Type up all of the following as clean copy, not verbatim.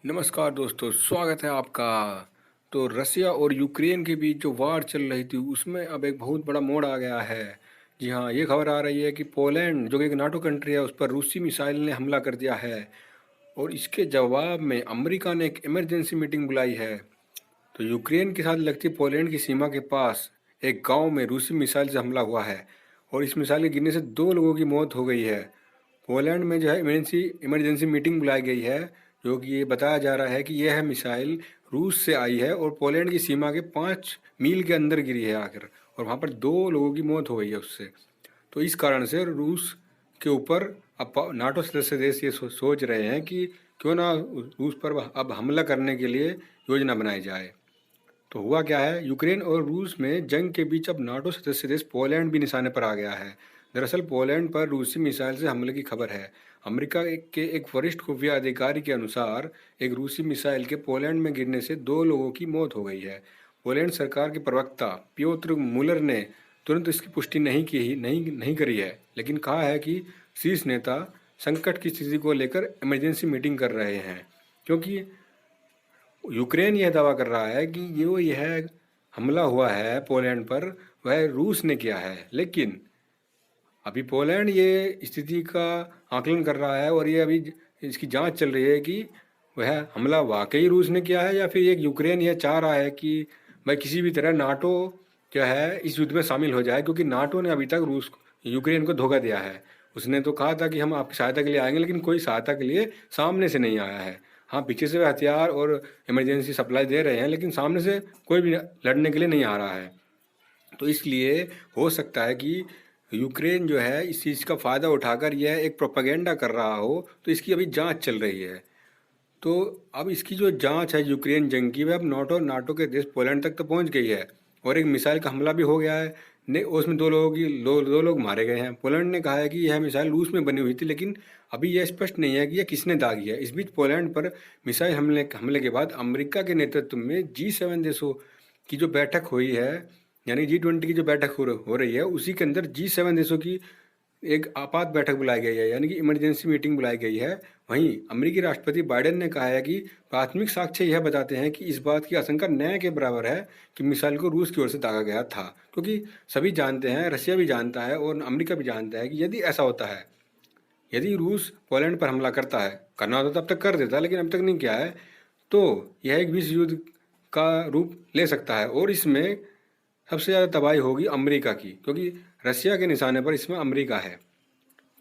नमस्कार दोस्तों, स्वागत है आपका। तो रसिया और यूक्रेन के बीच जो वार चल रही थी उसमें अब एक बहुत बड़ा मोड़ आ गया है। जी हाँ, ये खबर आ रही है कि पोलैंड जो कि एक नाटो कंट्री है उस पर रूसी मिसाइल ने हमला कर दिया है। और इसके जवाब में अमेरिका ने एक इमरजेंसी मीटिंग बुलाई है। तो यूक्रेन के साथ लगती पोलैंड की सीमा के पास एक गांव में रूसी मिसाइल से हमला हुआ है। और इस मिसाइल के गिरने से 2 लोगों की मौत हो गई है। पोलैंड में जो है इमरजेंसी इमरजेंसी मीटिंग बुलाई गई है, जो कि ये बताया जा रहा है कि यह मिसाइल रूस से आई है और पोलैंड की सीमा के 5 मील के अंदर गिरी है आकर। और वहाँ पर 2 लोगों की मौत हो गई है उससे। तो इस कारण से रूस के ऊपर अब नाटो सदस्य देश ये सोच रहे हैं कि क्यों ना रूस पर अब हमला करने के लिए योजना बनाई जाए। तो हुआ क्या है, यूक्रेन और रूस में जंग के बीच अब नाटो सदस्य देश पोलैंड भी निशाने पर आ गया है। दरअसल पोलैंड पर रूसी मिसाइल से हमले की खबर है। अमेरिका के एक वरिष्ठ खुफिया अधिकारी के अनुसार एक रूसी मिसाइल के पोलैंड में गिरने से 2 लोगों की मौत हो गई है। पोलैंड सरकार के प्रवक्ता पियोत्र मुलर ने तुरंत इसकी पुष्टि नहीं करी है, लेकिन कहा है कि शीर्ष नेता संकट की स्थिति को लेकर इमरजेंसी मीटिंग कर रहे हैं। क्योंकि यूक्रेन यह दावा कर रहा है कि जो यह हमला हुआ है पोलैंड पर वह रूस ने किया है, लेकिन अभी पोलैंड ये स्थिति का आकलन कर रहा है और ये अभी इसकी जांच चल रही है कि वह हमला वाकई रूस ने किया है या फिर एक यूक्रेन यह चाह रहा है कि भाई किसी भी तरह नाटो जो है इस युद्ध में शामिल हो जाए। क्योंकि नाटो ने अभी तक यूक्रेन को धोखा दिया है। उसने तो कहा था कि हम आपकी सहायता के लिए आएंगे, लेकिन कोई सहायता के लिए सामने से नहीं आया है। हाँ, पीछे से वे हथियार और इमरजेंसी सप्लाई दे रहे हैं, लेकिन सामने से कोई भी लड़ने के लिए नहीं आ रहा है। तो इसलिए हो सकता है कि यूक्रेन जो है इस चीज़ का फ़ायदा उठाकर यह एक प्रोपेगेंडा कर रहा हो। तो इसकी अभी जांच चल रही है। तो अब इसकी जो जांच है यूक्रेन जंग की, वह अब नाटो के देश पोलैंड तक तो पहुंच गई है। और एक मिसाइल का हमला भी हो गया है। ने उसमें 2 लोग मारे गए हैं। पोलैंड ने कहा है कि यह मिसाइल रूस में बनी हुई थी, लेकिन अभी यह स्पष्ट नहीं है कि यह किसने दागी है। इस बीच पोलैंड पर मिसाइल हमले के बाद अमेरिका के नेतृत्व में G7 देशों की जो बैठक हुई है, यानी G20 की जो बैठक हो रही है, उसी के अंदर G7 देशों की एक आपात बैठक बुलाई गई है, यानी कि इमरजेंसी मीटिंग बुलाई गई है। वहीं अमेरिकी राष्ट्रपति बाइडेन ने कहा है कि प्राथमिक साक्ष्य यह बताते हैं कि इस बात की आशंका न के बराबर है कि मिसाइल को रूस की ओर से दागा गया था। क्योंकि सभी जानते हैं, रशिया भी जानता है और अमेरिका भी जानता है कि यदि ऐसा होता है, यदि रूस पोलैंड पर हमला करता है, करना होता तब तक कर देता, लेकिन अब तक नहीं किया है, तो यह एक विश्व युद्ध का रूप ले सकता है। और इसमें सबसे ज़्यादा तबाही होगी अमेरिका की, क्योंकि रशिया के निशाने पर इसमें अमेरिका है।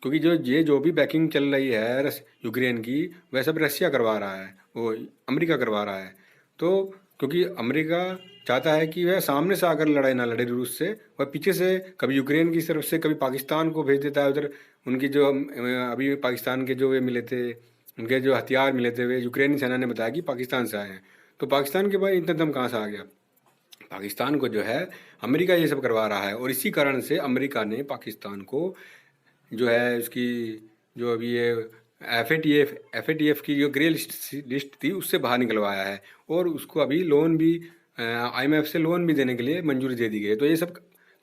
क्योंकि जो भी बैकिंग चल रही है यूक्रेन की, वह सब रशिया करवा रहा है, वो अमेरिका करवा रहा है। तो क्योंकि अमेरिका चाहता है कि वह सामने से आकर लड़ाई ना लड़े रूस से, वह पीछे से कभी यूक्रेन की तरफ से कभी पाकिस्तान को भेज देता है उधर। उनकी जो अभी पाकिस्तान के जो वे मिले थे, उनके जो हथियार मिले थे, वे यूक्रेनी सेना ने बताया कि पाकिस्तान से आए हैं। तो पाकिस्तान के बाद इतना दम कहाँ से आ गया? पाकिस्तान को जो है अमेरिका ये सब करवा रहा है। और इसी कारण से अमेरिका ने पाकिस्तान को जो है उसकी जो अभी ये एफ ए टी एफ की जो ग्रे लिस्ट थी उससे बाहर निकलवाया है। और उसको अभी लोन भी IMF से लोन भी देने के लिए मंजूरी दे दी गई है। तो ये सब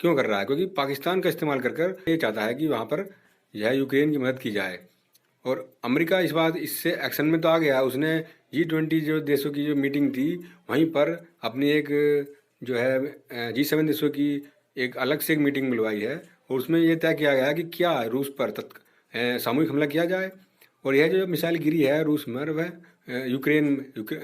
क्यों कर रहा है? क्योंकि पाकिस्तान का इस्तेमाल कर कर ये चाहता है कि वहाँ पर यह यूक्रेन की मदद की जाए। और अमेरिका इस बात इससे एक्शन में तो आ गया। उसने G20 जो देशों की जो मीटिंग थी, वहीं पर अपनी एक जो है G7 देशों की एक अलग से एक मीटिंग बुलवाई है। और उसमें ये तय किया गया कि क्या रूस पर सामूहिक हमला किया जाए। और यह जो मिसाइल गिरी है रूस में, वह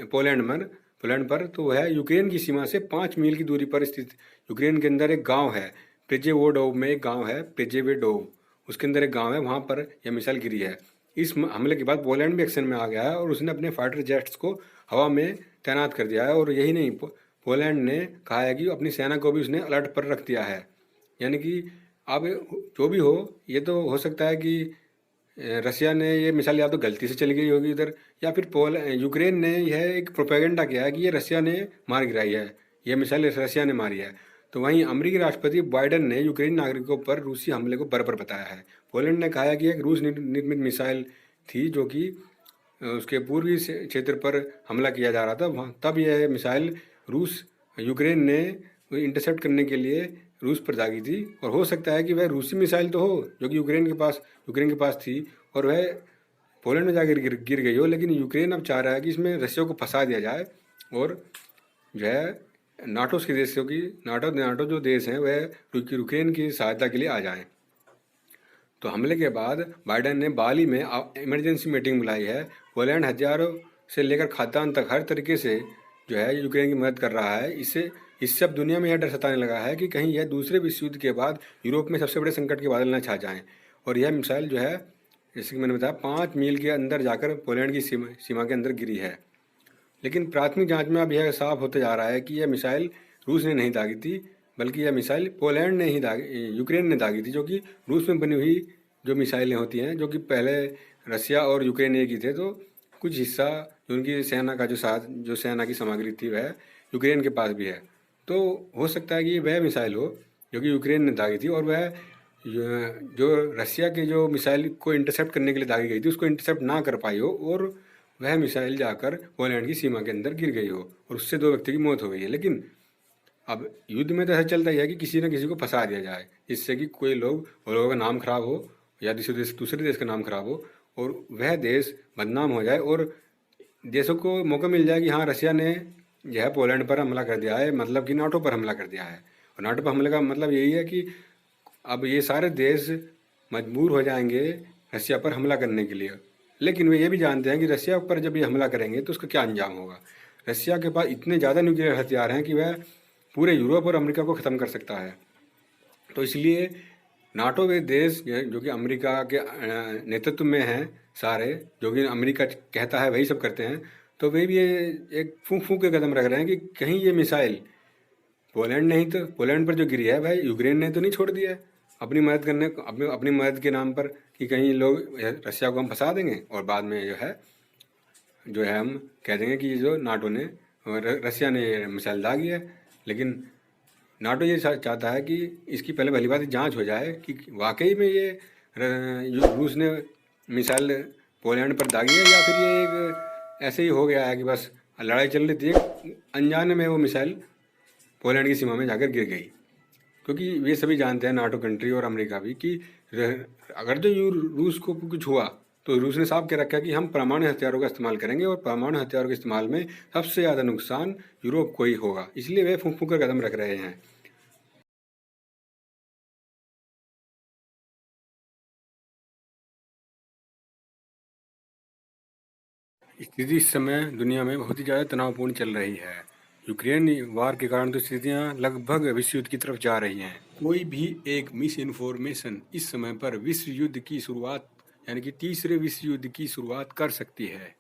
पोलैंड पर, तो वह यूक्रेन की सीमा से 5 मील की दूरी पर स्थित यूक्रेन के अंदर एक गांव है प्रेजेवोडोव में। एक गांव है प्रेजेवेडोव, उसके अंदर एक गांव है, वहां पर यह मिसाइल गिरी है। इस हमले के बाद पोलैंड भी एक्शन में आ गया है और उसने अपने फाइटर जेट्स को हवा में तैनात कर दिया है। और यही नहीं, पोलैंड ने कहा है कि अपनी सेना को भी उसने अलर्ट पर रख दिया है। यानी कि अब जो भी हो, ये तो हो सकता है कि रसिया ने ये मिसाइल या तो गलती से चली गई होगी इधर, या फिर यूक्रेन ने यह एक प्रोपेगेंडा किया है कि ये रसिया ने मार गिराई है, यह मिसाइल रसिया ने मारी है। तो वहीं अमेरिकी राष्ट्रपति बाइडेन ने यूक्रेनी नागरिकों पर रूसी हमले को बर्बर बताया है। पोलैंड ने कहा है कि एक रूस निर्मित मिसाइल थी जो कि उसके पूर्वी क्षेत्र पर हमला किया जा रहा था, वहाँ तब यह मिसाइल यूक्रेन ने इंटरसेप्ट करने के लिए रूस पर दागी थी। और हो सकता है कि वह रूसी मिसाइल तो हो जो कि यूक्रेन के पास थी, और वह पोलैंड में जाकर गिर गिर गई हो, लेकिन यूक्रेन अब चाह रहा है कि इसमें रशिया को फंसा दिया जाए और जो है नाटो के देशों की नाटो नाटो जो देश हैं वह यूक्रेन की सहायता के लिए आ जाएं। तो हमले के बाद बाइडेन ने बाली में इमरजेंसी मीटिंग बुलाई है। पोलैंड हथियारों से लेकर खाद्यान्न तक हर तरीके से जो है यूक्रेन की मदद कर रहा है। इससे अब दुनिया में यह डर सताने लगा है कि कहीं यह दूसरे विश्व युद्ध के बाद यूरोप में सबसे बड़े संकट के बादल न छा जाएं। और यह मिसाइल जो है, जैसे कि मैंने बताया, 5 मील के अंदर जाकर पोलैंड की सीमा के अंदर गिरी है। लेकिन प्राथमिक जांच में अब यह साफ होते जा रहा है कि यह मिसाइल रूस ने नहीं दागी थी, बल्कि यह मिसाइल पोलैंड ने ही यूक्रेन ने दागी थी, जो कि रूस में बनी हुई जो मिसाइलें होती हैं, जो कि पहले रसिया और यूक्रेन एक ही थे, तो कुछ हिस्सा जो उनकी सेना का जो सेना की सामग्री थी वह यूक्रेन के पास भी है। तो हो सकता है कि वह मिसाइल हो जो कि यूक्रेन ने दागी थी, और वह जो रसिया के जो मिसाइल को इंटरसेप्ट करने के लिए दागी गई थी उसको इंटरसेप्ट ना कर पाई हो, और वह मिसाइल जाकर पोलैंड की सीमा के अंदर गिर गई हो और उससे 2 व्यक्ति की मौत हो गई है। लेकिन अब युद्ध में तो ऐसा चलता ही है कि किसी न किसी को फंसा दिया जाए, जिससे कि कोई लोगों का नाम खराब हो या दूसरे देश का नाम खराब हो और वह देश बदनाम हो जाए, और देशों को मौका मिल जाए कि हाँ, रसिया ने जो है पोलैंड पर हमला कर दिया है, मतलब कि नाटो पर हमला कर दिया है। और नाटो पर हमले का मतलब यही है कि अब ये सारे देश मजबूर हो जाएंगे रसिया पर हमला करने के लिए। लेकिन वे ये भी जानते हैं कि रसिया पर जब ये हमला करेंगे तो उसका क्या अंजाम होगा। रसिया के पास इतने ज़्यादा न्यूक्लियर हथियार हैं कि वह पूरे यूरोप और अमेरिका को ख़त्म कर सकता है। तो इसलिए नाटो के देश जो कि अमेरिका के नेतृत्व में हैं सारे, जो कि अमेरिका कहता है वही सब करते हैं, तो वे भी ये एक फूंक फूंक के कदम रख रहे हैं कि कहीं ये मिसाइल पोलैंड पर जो गिरी है भाई, यूक्रेन ने तो नहीं छोड़ दिया है अपनी मदद के नाम पर, कि कहीं लोग रसिया को हम फंसा देंगे और बाद में जो है हम कह देंगे कि जो नाटो ने रसिया ने मिसाइल दागी है। लेकिन नाटो ये चाहता है कि इसकी पहले पहली बात जांच हो जाए कि वाकई में ये रूस ने मिसाइल पोलैंड पर दागी है, या फिर ये एक ऐसे ही हो गया है कि बस लड़ाई चल रही थी, अनजाने में वो मिसाइल पोलैंड की सीमा में जाकर गिर गई। क्योंकि वे सभी जानते हैं, नाटो कंट्री और अमेरिका भी, कि अगर जो रूस को कुछ हुआ तो रूस ने साफ कह रखा है कि हम परमाणु हथियारों का इस्तेमाल करेंगे, और परमाणु हथियारों के इस्तेमाल में सबसे ज़्यादा नुकसान यूरोप को ही होगा। इसलिए वे फूंक फूंक कर कदम रख रहे हैं। स्थिति इस समय दुनिया में बहुत ही ज़्यादा तनावपूर्ण चल रही है। यूक्रेन वार के कारण तो स्थितियाँ लगभग विश्व युद्ध की तरफ जा रही हैं। कोई भी एक मिस इन्फॉर्मेशन इस समय पर विश्व युद्ध की शुरुआत, यानी कि तीसरे विश्व युद्ध की शुरुआत कर सकती है।